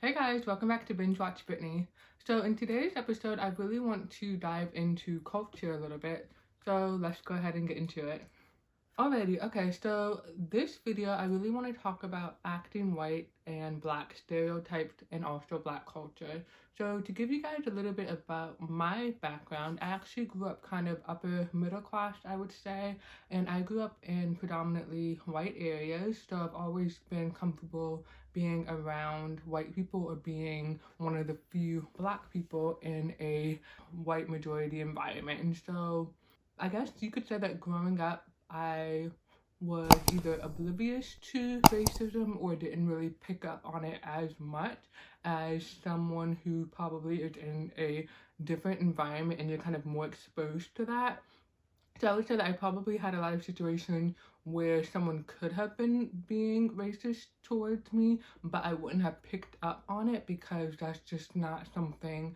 Hey guys, welcome back to Binge Watch Britney. So in today's episode, I really want to dive into culture a little bit. So let's go ahead and get into it. Alrighty, okay, so this video I really want to talk about acting white and black stereotypes and also black culture. So to give you guys a little bit about my background, I actually grew up kind of upper middle class, I would say, and I grew up in predominantly white areas, so I've always been comfortable being around white people or being one of the few black people in a white majority environment. And so I guess you could say that growing up I was either oblivious to racism or didn't really pick up on it as much as someone who probably is in a different environment and you're kind of more exposed to that. So I would say that I probably had a lot of situations where someone could have been being racist towards me, but I wouldn't have picked up on it because that's just not something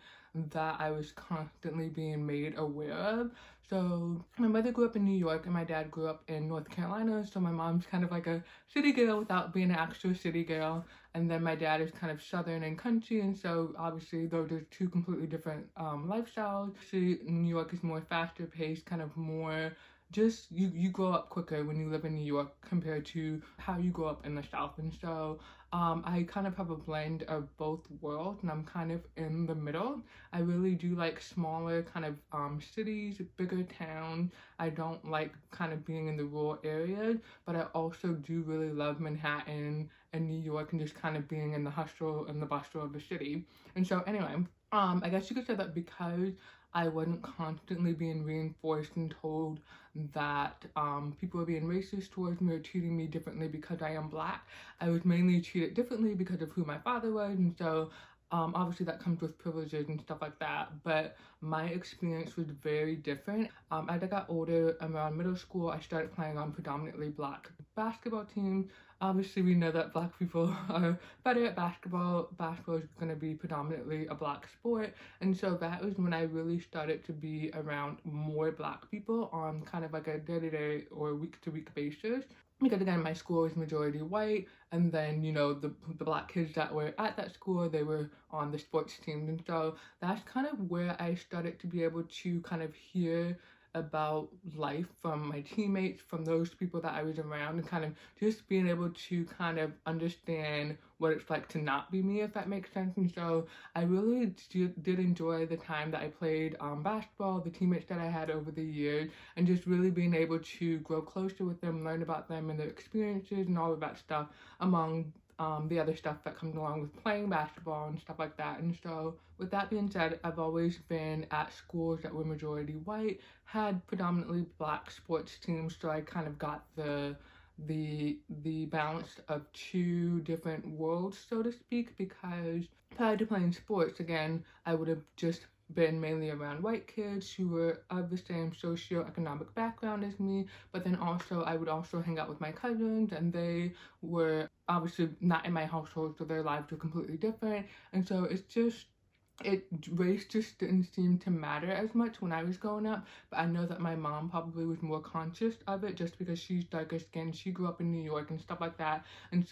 that I was constantly being made aware of. So my mother grew up in New York and my dad grew up in North Carolina, so my mom's kind of like a city girl without being an actual city girl, and then my dad is kind of southern and country, and so obviously those are two completely different lifestyles. See, New York is more faster paced, kind of more just you grow up quicker when you live in New York compared to how you grow up in the South. And so I kind of have a blend of both worlds and I'm kind of in the middle. I really do like smaller kind of cities, bigger towns. I don't like kind of being in the rural areas, but I also do really love Manhattan and New York and just kind of being in the hustle and the bustle of the city. And so anyway, I guess you could say that because I wasn't constantly being reinforced and told that people were being racist towards me or treating me differently because I am black. I was mainly treated differently because of who my father was, and so obviously that comes with privileges and stuff like that, but my experience was very different. As I got older, around middle school, I started playing on predominantly black basketball teams. Obviously, we know that black people are better at basketball. Basketball is going to be predominantly a black sport, and so that was when I really started to be around more black people on kind of like a day-to-day or week-to-week basis. Because again, my school is majority white, and then the black kids that were at that school, they were on the sports teams, and so that's kind of where I started to be able to kind of hear about life from my teammates, from those people that I was around, and kind of just being able to kind of understand what it's like to not be me, if that makes sense. And so I really did enjoy the time that I played basketball, the teammates that I had over the years, and just really being able to grow closer with them, learn about them and their experiences and all of that stuff, among the other stuff that comes along with playing basketball and stuff like that. And so with that being said, I've always been at schools that were majority white, had predominantly black sports teams, so I kind of got the balance of two different worlds, so to speak, because prior to playing sports, again, I would have just been mainly around white kids who were of the same socioeconomic background as me, but then also I would also hang out with my cousins, and they were obviously not in my household, so their lives were completely different. And so race just didn't seem to matter as much when I was growing up, but I know that my mom probably was more conscious of it just because she's darker skinned, she grew up in New York and stuff like that, and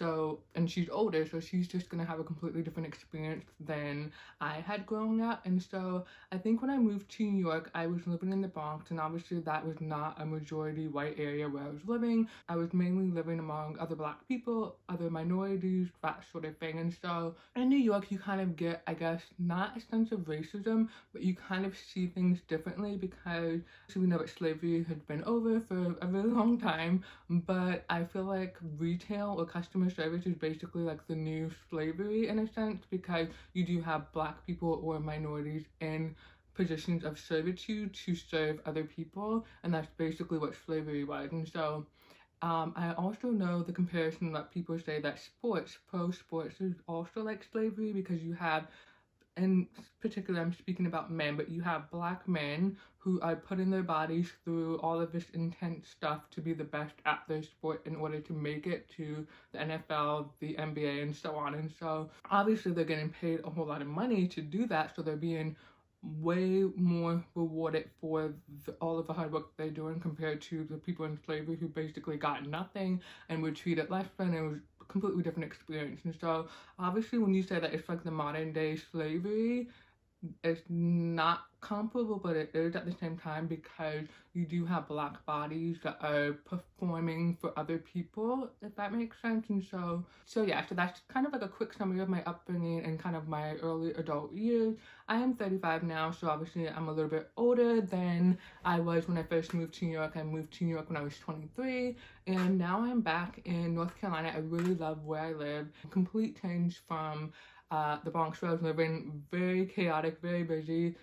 she's older, so she's just gonna have a completely different experience than I had growing up. And so I think when I moved to New York, I was living in the Bronx, and obviously that was not a majority white area where I was living. I was mainly living among other black people, other minorities, that sort of thing. And so in New York, you kind of get, I guess, not a sense of racism, but you kind of see things differently because we know that slavery has been over for a really long time, but I feel like retail or customer service is basically like the new slavery in a sense, because you do have black people or minorities in positions of servitude to serve other people, and that's basically what slavery was. And so I also know the comparison that people say that pro sports is also like slavery, because you have, in particular, I'm speaking about men, but you have black men who are putting their bodies through all of this intense stuff to be the best at their sport in order to make it to the NFL, the NBA, and so on. And so obviously they're getting paid a whole lot of money to do that, so they're being way more rewarded for all of the hard work they're doing compared to the people in slavery who basically got nothing and were treated less than and was completely different experience. And so obviously when you say that it's like the modern day slavery, it's not comparable, but it is at the same time, because you do have black bodies that are performing for other people, if that makes sense. And so yeah, so that's kind of like a quick summary of my upbringing and kind of my early adult years. I am 35 now, so obviously I'm a little bit older than I was when I first moved to New York. I moved to New York when I was 23, and now I'm back in North Carolina. I really love where I live. Complete change from the Bronx where I was living. Very chaotic, very busy.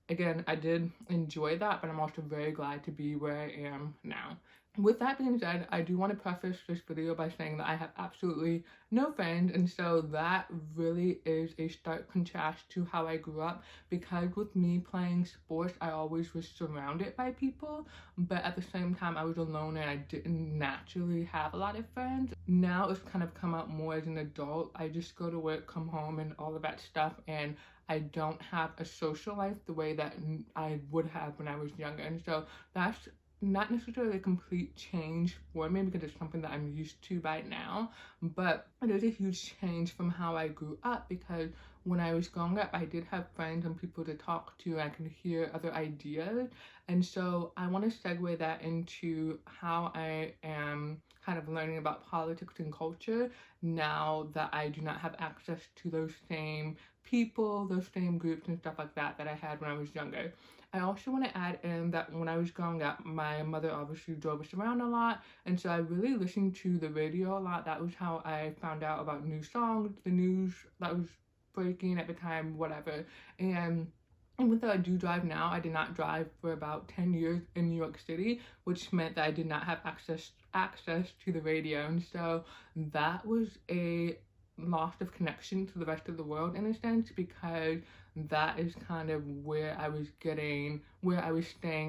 Again, I did enjoy that, but I'm also very glad to be where I am now. With that being said, I do want to preface this video by saying that I have absolutely no friends, and so that really is a stark contrast to how I grew up, because with me playing sports, I always was surrounded by people, but at the same time I was alone and I didn't naturally have a lot of friends. Now it's kind of come out more as an adult. I just go to work, come home, and all of that stuff, and I don't have a social life the way that I would have when I was younger. And so that's not necessarily a complete change for me, because it's something that I'm used to by now, but it is a huge change from how I grew up, because when I was growing up I did have friends and people to talk to, and I could hear other ideas. And so I want to segue that into how I am kind of learning about politics and culture now that I do not have access to those same people, those same groups and stuff like that that I had when I was younger. I also want to add in that when I was growing up, my mother obviously drove us around a lot, and so I really listened to the radio a lot. That was how I found out about new songs, the news that was breaking at the time, whatever. And even though I do drive now, I did not drive for about 10 years in New York City, which meant that I did not have access to the radio. And so that was a loss of connection to the rest of the world in a sense, because that is kind of where I was staying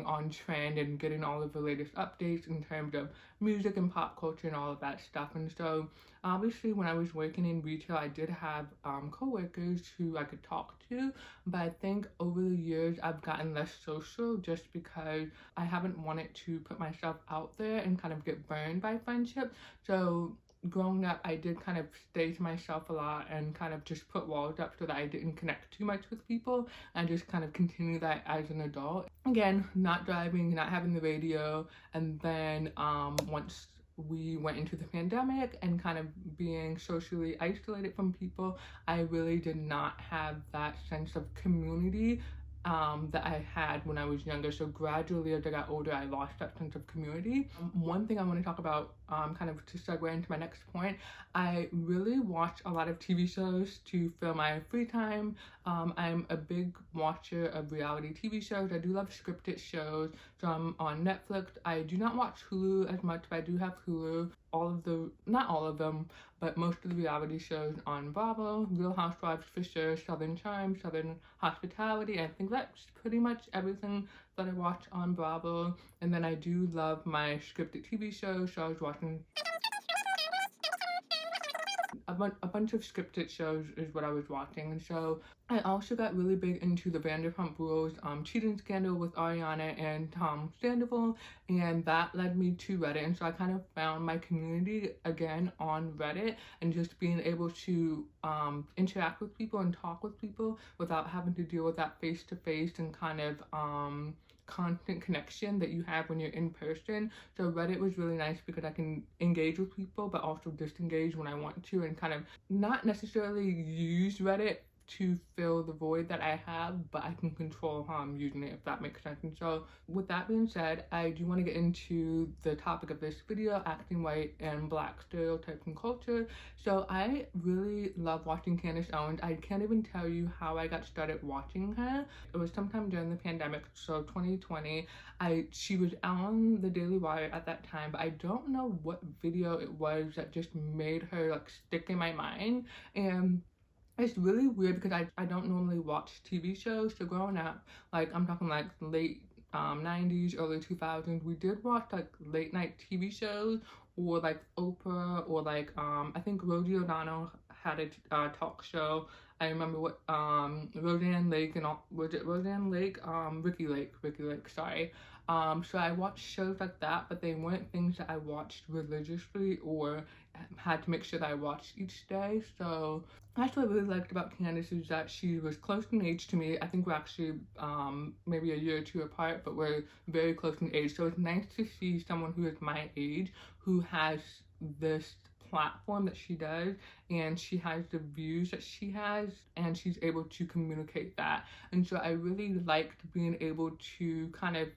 on trend and getting all of the latest updates in terms of music and pop culture and all of that stuff. And so obviously when I was working in retail, I did have co-workers who I could talk to, but I think over the years I've gotten less social, just because I haven't wanted to put myself out there and kind of get burned by friendship. So growing up, I did kind of stay to myself a lot and kind of just put walls up so that I didn't connect too much with people, and just kind of continue that as an adult. Again, not driving, not having the radio, and then once we went into the pandemic and kind of being socially isolated from people, I really did not have that sense of community that I had when I was younger. So gradually as I got older, I lost that sense of community. One thing I want to talk about, kind of to segue into my next point, I really watch a lot of TV shows to fill my free time. I'm a big watcher of reality TV shows. I do love scripted shows. So I'm on Netflix. I do not watch Hulu as much, but I do have Hulu. Not all of them, but most of the reality shows on Bravo: Real Housewives, Fisher, Southern Charm, Southern Hospitality. I think that's pretty much everything that I watch on Bravo. And then I do love my scripted TV shows, so I was watching a bunch of scripted shows is what I was watching. And so I also got really big into the Vanderpump Rules cheating scandal with Ariana and Tom Sandoval, and that led me to Reddit. And so I kind of found my community again on Reddit, and just being able to interact with people and talk with people without having to deal with that face-to-face and kind of constant connection that you have when you're in person. So Reddit was really nice because I can engage with people but also disengage when I want to, and kind of not necessarily use Reddit to fill the void that I have, but I can control how I'm using it, if that makes sense. And so with that being said, I do want to get into the topic of this video: acting white and black stereotypes and culture. So I really love watching Candace Owens. I can't even tell you how I got started watching her. It was sometime during the pandemic, so 2020. She was on the Daily Wire at that time, but I don't know what video it was that just made her like stick in my mind. And it's really weird because I don't normally watch TV shows. So growing up, like I'm talking like late 90s, early 2000s, we did watch like late night TV shows, or like Oprah, or like I think Rosie O'Donnell had a talk show. I remember what Roseanne Lake and all, was it Roseanne Lake? Ricky Lake, sorry. So I watched shows like that, but they weren't things that I watched religiously or had to make sure that I watched each day. So that's what I really liked about Candace, is that she was close in age to me. I think we're actually maybe a year or two apart, but we're very close in age. So it's nice to see someone who is my age who has this platform that she does, and she has the views that she has, and she's able to communicate that. And so I really liked being able to kind of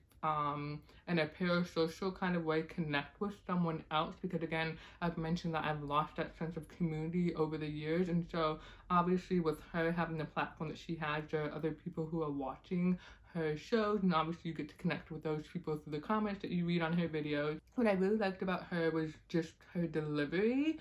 in a parasocial kind of way connect with someone else, because again, I've mentioned that I've lost that sense of community over the years. And so obviously with her having the platform that she has, there are other people who are watching her shows, and obviously you get to connect with those people through the comments that you read on her videos. What I really liked about her was just her delivery.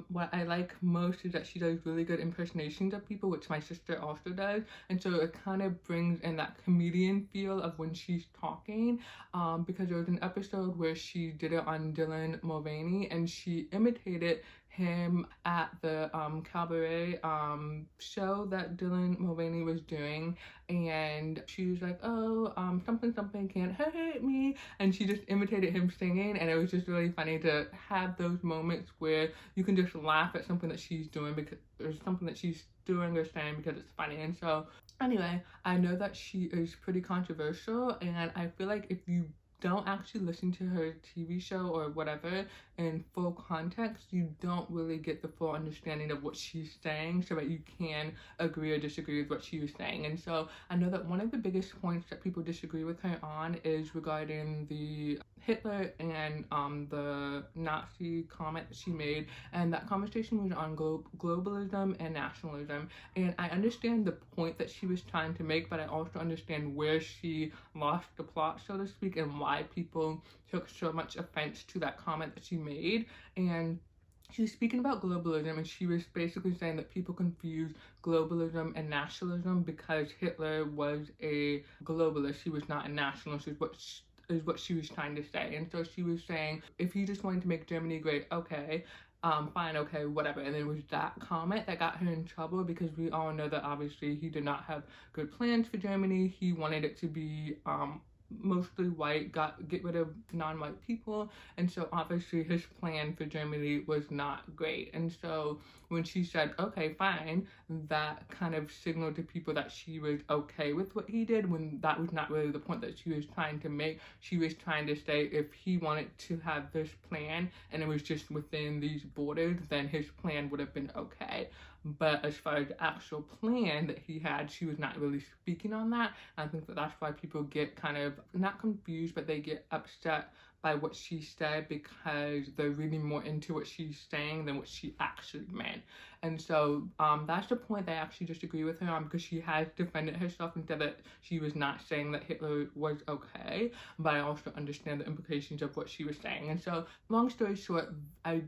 What I like most is that she does really good impersonations of people, which my sister also does, and so it kind of brings in that comedian feel of when she's talking, because there was an episode where she did it on Dylan Mulvaney, and she imitated him at the cabaret show that Dylan Mulvaney was doing, and she was like, oh, something can't hurt me, and she just imitated him singing, and it was just really funny to have those moments where you can just laugh at something that she's doing, because there's something that she's doing or saying because it's funny. And so anyway, I know that she is pretty controversial, and I feel like if you don't actually listen to her TV show or whatever in full context, you don't really get the full understanding of what she's saying, so that you can agree or disagree with what she was saying. And so I know that one of the biggest points that people disagree with her on is regarding the Hitler and the Nazi comment that she made, and that conversation was on globalism and nationalism. And I understand the point that she was trying to make, but I also understand where she lost the plot, so to speak, and why people took so much offense to that comment that she made. And she was speaking about globalism, and she was basically saying that people confuse globalism and nationalism because Hitler was a globalist, he was not a nationalist, is what she was trying to say. And so she was saying, if he just wanted to make Germany great, okay, fine, okay, whatever. And it was that comment that got her in trouble, because we all know that obviously he did not have good plans for Germany. He wanted it to be mostly white, get rid of non-white people, and so obviously his plan for Germany was not great. And so when she said, okay, fine, that kind of signaled to people that she was okay with what he did, when that was not really the point that she was trying to make. She was trying to say if he wanted to have this plan and it was just within these borders, then his plan would have been okay. But as far as the actual plan that he had, she was not really speaking on that. I think that that's why people get kind of not confused, but they get upset by what she said, because they're reading more into what she's saying than what she actually meant. And so that's the point that I actually disagree with her on, because she has defended herself and said that she was not saying that Hitler was okay, but I also understand the implications of what she was saying. And so long story short, I